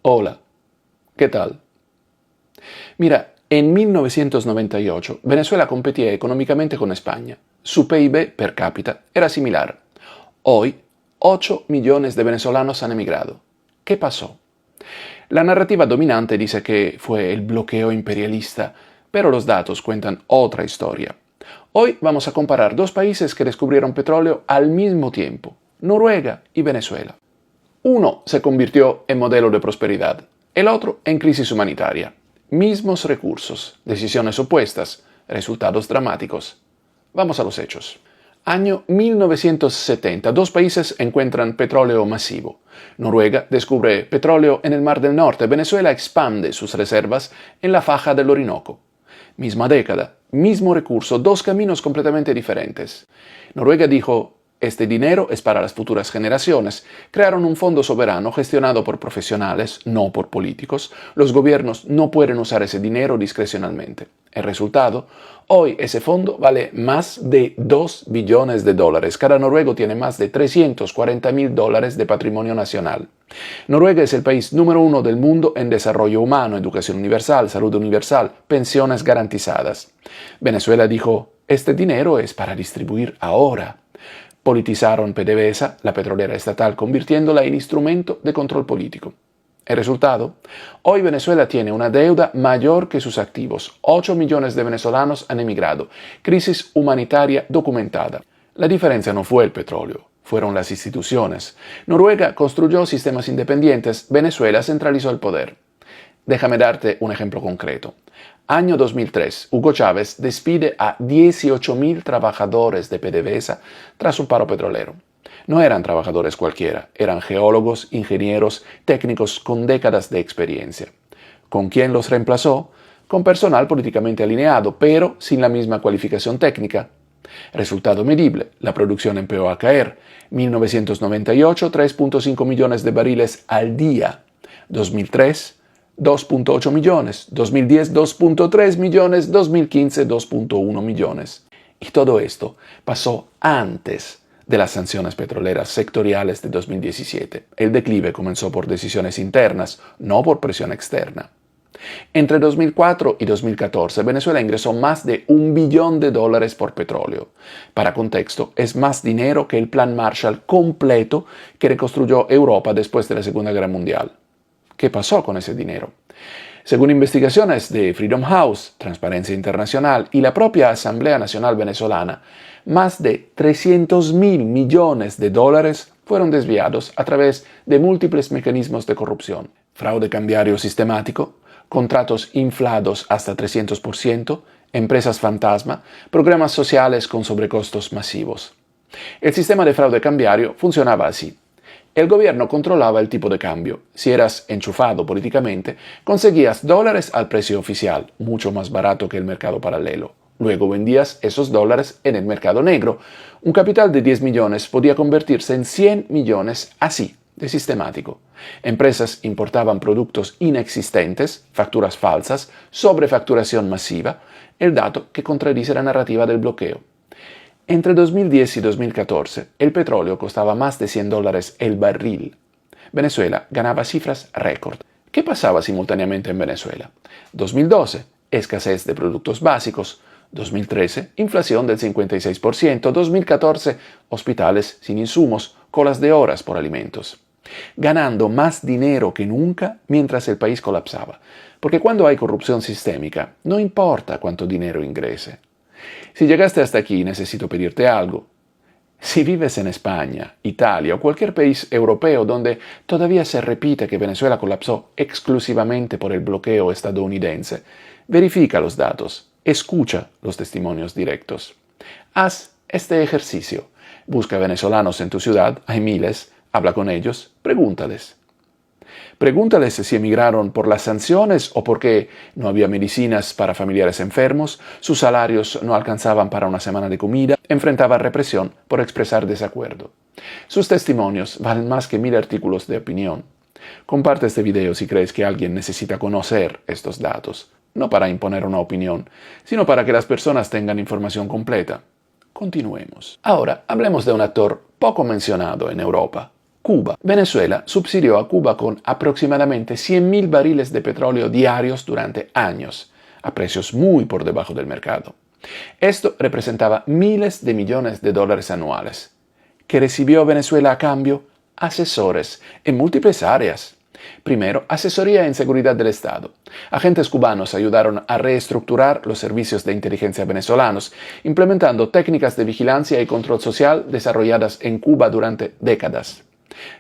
Hola, ¿qué tal? Mira, en 1998 Venezuela competía económicamente con España. Su PIB per cápita era similar. Hoy, 8 millones de venezolanos han emigrado. ¿Qué pasó? La narrativa dominante dice que fue el bloqueo imperialista, pero los datos cuentan otra historia. Hoy vamos a comparar dos países que descubrieron petróleo al mismo tiempo, Noruega y Venezuela. Uno se convirtió en modelo de prosperidad, el otro en crisis humanitaria. Mismos recursos, decisiones opuestas, resultados dramáticos. Vamos a los hechos. Año 1970, dos países encuentran petróleo masivo. Noruega descubre petróleo en el Mar del Norte, Venezuela expande sus reservas en la faja del Orinoco. Misma década, mismo recurso, dos caminos completamente diferentes. Noruega dijo: este dinero es para las futuras generaciones. Crearon un fondo soberano gestionado por profesionales, no por políticos. Los gobiernos no pueden usar ese dinero discrecionalmente. El resultado: hoy ese fondo vale más de 2 billones de dólares. Cada noruego tiene más de 340.000 dólares de patrimonio nacional. Noruega es el país número 1 del mundo en desarrollo humano, educación universal, salud universal, pensiones garantizadas. Venezuela dijo: este dinero es para distribuir ahora. Politizaron PDVSA, la petrolera estatal, convirtiéndola en instrumento de control político. El resultado: hoy Venezuela tiene una deuda mayor que sus activos. 8 millones de venezolanos han emigrado. Crisis humanitaria documentada. La diferencia no fue el petróleo, fueron las instituciones. Noruega construyó sistemas independientes, Venezuela centralizó el poder. Déjame darte un ejemplo concreto. Año 2003, Hugo Chávez despide a 18.000 trabajadores de PDVSA tras un paro petrolero. No eran trabajadores cualquiera, eran geólogos, ingenieros, técnicos con décadas de experiencia. ¿Con quién los reemplazó? Con personal políticamente alineado, pero sin la misma cualificación técnica. Resultado medible: la producción empezó a caer. 1998, 3.5 millones de barriles al día. 2003, 2.8 millones, 2010 2.3 millones, 2015 2.1 millones. Y todo esto pasó antes de las sanciones petroleras sectoriales de 2017. El declive comenzó por decisiones internas, no por presión externa. Entre 2004 y 2014, Venezuela ingresó más de $1 billón por petróleo. Para contexto, es más dinero que el Plan Marshall completo que reconstruyó Europa después de la Segunda Guerra Mundial. ¿Qué pasó con ese dinero? Según investigaciones de Freedom House, Transparencia Internacional y la propia Asamblea Nacional Venezolana, más de 300.000 millones de dólares fueron desviados a través de múltiples mecanismos de corrupción. Fraude cambiario sistemático, contratos inflados hasta 300%, empresas fantasma, programas sociales con sobrecostos masivos. El sistema de fraude cambiario funcionaba así. El gobierno controlaba el tipo de cambio. Si eras enchufado políticamente, conseguías dólares al precio oficial, mucho más barato que el mercado paralelo. Luego vendías esos dólares en el mercado negro. Un capital de 10 millones podía convertirse en 100 millones así, de sistemático. Empresas importaban productos inexistentes, facturas falsas, sobrefacturación masiva, el dato que contradice la narrativa del bloqueo. Entre 2010 y 2014, el petróleo costaba más de $100 el barril. Venezuela ganaba cifras récord. ¿Qué pasaba simultáneamente en Venezuela? 2012, escasez de productos básicos. 2013, inflación del 56%. 2014, hospitales sin insumos, colas de horas por alimentos. Ganando más dinero que nunca mientras el país colapsaba. Porque cuando hay corrupción sistémica, no importa cuánto dinero ingrese. Si llegaste hasta aquí, necesito pedirte algo. Si vives en España, Italia o cualquier país europeo donde todavía se repite que Venezuela colapsó exclusivamente por el bloqueo estadounidense, verifica los datos, escucha los testimonios directos. Haz este ejercicio. Busca venezolanos en tu ciudad, hay miles, habla con ellos, pregúntales. Pregúntales si emigraron por las sanciones o porque no había medicinas para familiares enfermos, sus salarios no alcanzaban para una semana de comida, enfrentaban represión por expresar desacuerdo. Sus testimonios valen más que 1000 artículos de opinión. Comparte este video si crees que alguien necesita conocer estos datos, no para imponer una opinión, sino para que las personas tengan información completa. Continuemos. Ahora, hablemos de un actor poco mencionado en Europa, Cuba. Venezuela subsidió a Cuba con aproximadamente 100.000 barriles de petróleo diarios durante años, a precios muy por debajo del mercado. Esto representaba miles de millones de dólares anuales. ¿Qué recibió Venezuela a cambio? Asesores en múltiples áreas. Primero, asesoría en seguridad del Estado. Agentes cubanos ayudaron a reestructurar los servicios de inteligencia venezolanos, implementando técnicas de vigilancia y control social desarrolladas en Cuba durante décadas.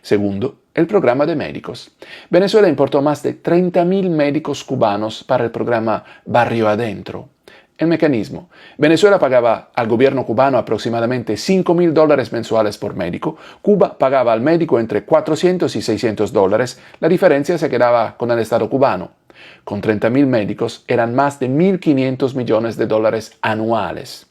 Segundo, el programa de médicos. Venezuela importó más de 30.000 médicos cubanos para el programa Barrio Adentro. El mecanismo. Venezuela pagaba al gobierno cubano aproximadamente $5.000 mensuales por médico. Cuba pagaba al médico entre $400 y $600. La diferencia se quedaba con el Estado cubano. Con 30.000 médicos eran más de $1.500 millones anuales.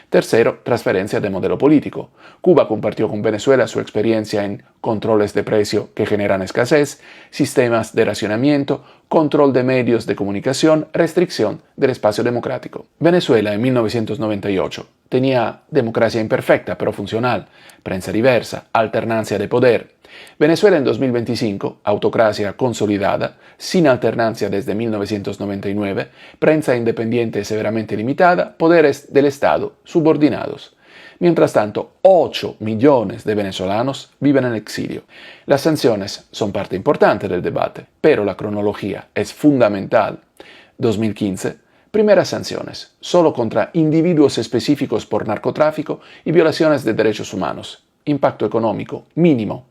Tercero, transferencia de modelo político. Cuba compartió con Venezuela su experiencia en controles de precio que generan escasez, sistemas de racionamiento, control de medios de comunicación, restricción del espacio democrático. Venezuela en 1998 tenía democracia imperfecta pero funcional, prensa diversa, alternancia de poder. Venezuela en 2025, autocracia consolidada, sin alternancia desde 1999, prensa independiente severamente limitada, poderes del Estado subordinados. Mientras tanto, 8 millones de venezolanos viven en el exilio. Las sanciones son parte importante del debate, pero la cronología es fundamental. 2015, primeras sanciones, solo contra individuos específicos por narcotráfico y violaciones de derechos humanos. Impacto económico mínimo.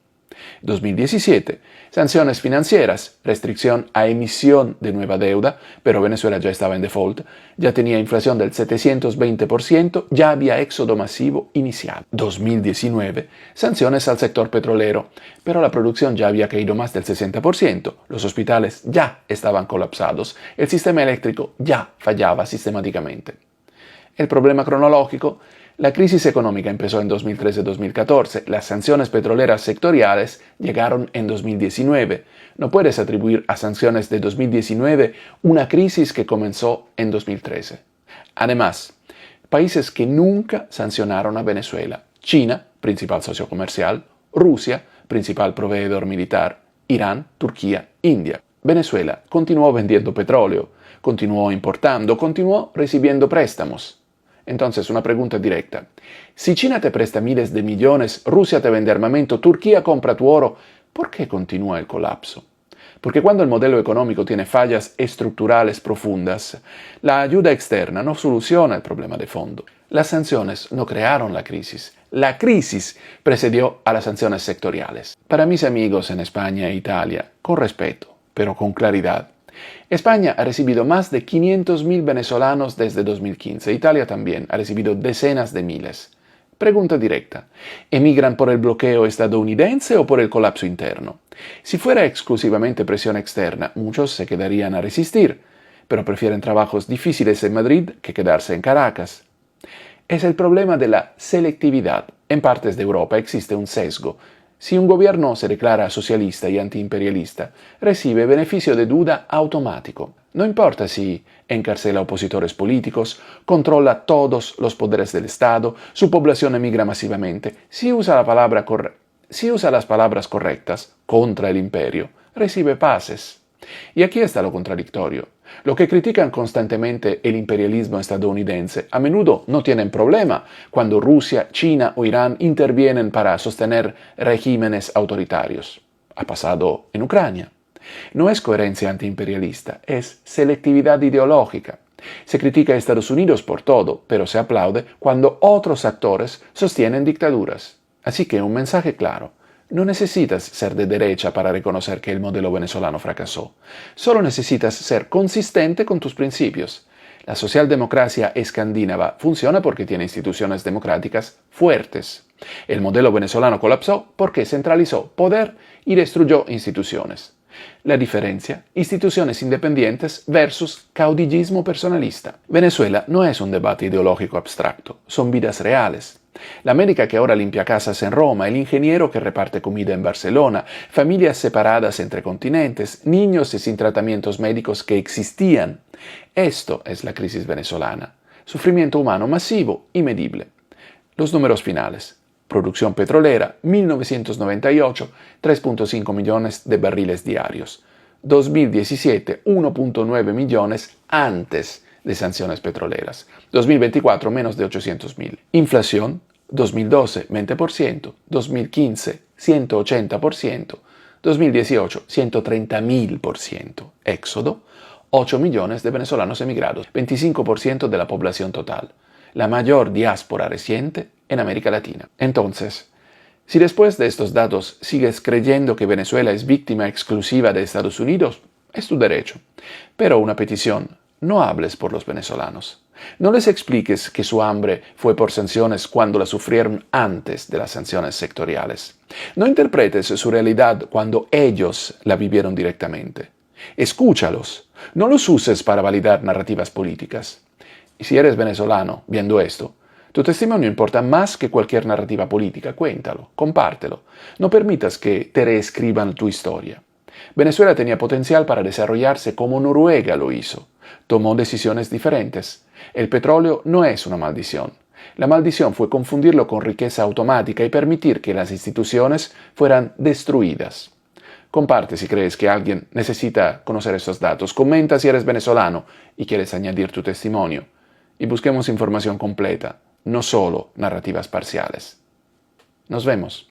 2017, sanciones financieras, restricción a emisión de nueva deuda, pero Venezuela ya estaba en default, ya tenía inflación del 720%, ya había éxodo masivo iniciado. 2019, sanciones al sector petrolero, pero la producción ya había caído más del 60%, los hospitales ya estaban colapsados, el sistema eléctrico ya fallaba sistemáticamente. El problema cronológico. La crisis económica empezó en 2013-2014, las sanciones petroleras sectoriales llegaron en 2019. No puedes atribuir a sanciones de 2019 una crisis que comenzó en 2013. Además, países que nunca sancionaron a Venezuela: China, principal socio comercial; Rusia, principal proveedor militar; Irán, Turquía, India. Venezuela continuó vendiendo petróleo, continuó importando, continuó recibiendo préstamos. Entonces, una pregunta directa. Si China te presta miles de millones, Rusia te vende armamento, Turquía compra tu oro, ¿por qué continúa el colapso? Porque cuando el modelo económico tiene fallas estructurales profundas, la ayuda externa no soluciona el problema de fondo. Las sanciones no crearon la crisis. La crisis precedió a las sanciones sectoriales. Para mis amigos en España e Italia, con respeto, pero con claridad, España ha recibido más de 500.000 venezolanos desde 2015. Italia también ha recibido decenas de miles. Pregunta directa. ¿Emigran por el bloqueo estadounidense o por el colapso interno? Si fuera exclusivamente presión externa, muchos se quedarían a resistir, pero prefieren trabajos difíciles en Madrid que quedarse en Caracas. Es el problema de la selectividad. En partes de Europa existe un sesgo. Si un gobierno se declara socialista y antiimperialista, recibe beneficio de duda automático. No importa si encarcela opositores políticos, controla todos los poderes del Estado, su población emigra masivamente, si usa las palabras correctas contra el imperio, recibe paces. Y aquí está lo contradictorio. Los que critican constantemente el imperialismo estadounidense a menudo no tienen problema cuando Rusia, China o Irán intervienen para sostener regímenes autoritarios. Ha pasado en Ucrania. No es coherencia antiimperialista, es selectividad ideológica. Se critica a Estados Unidos por todo, pero se aplaude cuando otros actores sostienen dictaduras. Así que un mensaje claro. No necesitas ser de derecha para reconocer que el modelo venezolano fracasó. Solo necesitas ser consistente con tus principios. La socialdemocracia escandinava funciona porque tiene instituciones democráticas fuertes. El modelo venezolano colapsó porque centralizó poder y destruyó instituciones. La diferencia, instituciones independientes versus caudillismo personalista. Venezuela no es un debate ideológico abstracto, son vidas reales. La médica que ahora limpia casas en Roma, el ingeniero que reparte comida en Barcelona, familias separadas entre continentes, niños sin tratamientos médicos que existían. Esto es la crisis venezolana. Sufrimiento humano masivo y medible. Los números finales. Producción petrolera, 1998, 3.5 millones de barriles diarios. 2017, 1.9 millones antes de sanciones petroleras. 2024, menos de 800.000. Inflación, 2012, 20%. 2015, 180%. 2018, 130.000%. Éxodo, 8 millones de venezolanos emigrados, 25% de la población total. La mayor diáspora reciente en América Latina. Entonces, si después de estos datos sigues creyendo que Venezuela es víctima exclusiva de Estados Unidos, es tu derecho. Pero una petición, no hables por los venezolanos. No les expliques que su hambre fue por sanciones cuando la sufrieron antes de las sanciones sectoriales. No interpretes su realidad cuando ellos la vivieron directamente. Escúchalos. No los uses para validar narrativas políticas. Y si eres venezolano viendo esto, tu testimonio importa más que cualquier narrativa política. Cuéntalo, compártelo. No permitas que te reescriban tu historia. Venezuela tenía potencial para desarrollarse como Noruega lo hizo. Tomó decisiones diferentes. El petróleo no es una maldición. La maldición fue confundirlo con riqueza automática y permitir que las instituciones fueran destruidas. Comparte si crees que alguien necesita conocer estos datos. Comenta si eres venezolano y quieres añadir tu testimonio. Y busquemos información completa, no solo narrativas parciales. Nos vemos.